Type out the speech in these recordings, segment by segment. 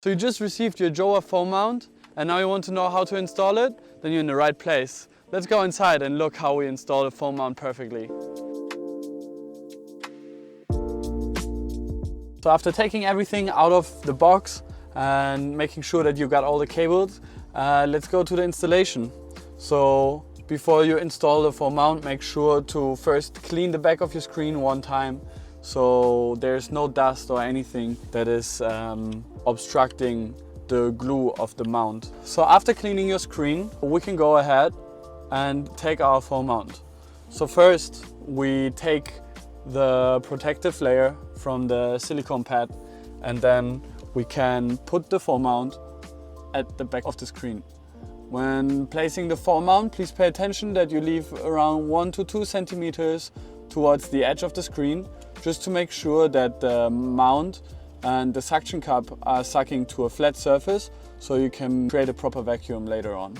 So you just received your Jowua foam mount and now you want to know how to install it? Then you're in the right place. Let's go inside and look how we install a foam mount perfectly. So after taking everything out of the box and making sure that you got all the cables, let's go to the installation. So before you install the foam mount, make sure to first clean the back of your screen one time so there's no dust or anything that is obstructing the glue of the mount. So after cleaning your screen, we can go ahead and take our foam mount. So first we take the protective layer from the silicone pad and then we can put the foam mount at the back of the screen. When placing the foam mount, please pay attention that you leave around 1 to 2 centimeters towards the edge of the screen, just to make sure that the mount and the suction cup are sucking to a flat surface so you can create a proper vacuum later on.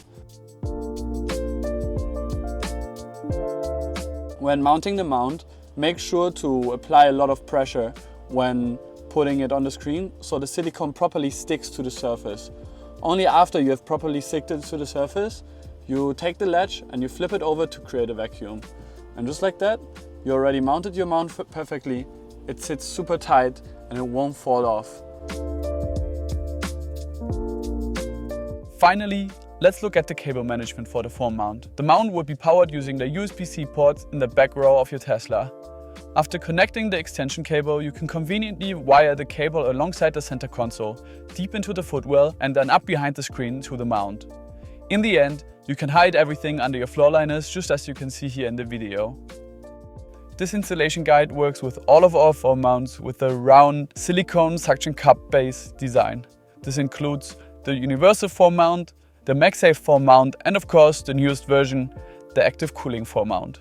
When mounting the mount, make sure to apply a lot of pressure when putting it on the screen so the silicone properly sticks to the surface. Only after you have properly sticked it to the surface, you take the latch and you flip it over to create a vacuum. And just like that, you already mounted your mount perfectly. It sits super tight and it won't fall off. Finally, let's look at the cable management for the foam mount. The mount will be powered using the USB-C ports in the back row of your Tesla. After connecting the extension cable, you can conveniently wire the cable alongside the center console, deep into the footwell and then up behind the screen to the mount. In the end, you can hide everything under your floor liners, just as you can see here in the video. This installation guide works with all of our foam mounts with a round silicone suction cup base design. This includes the universal foam mount, the MagSafe foam mount and of course the newest version, the active cooling foam mount.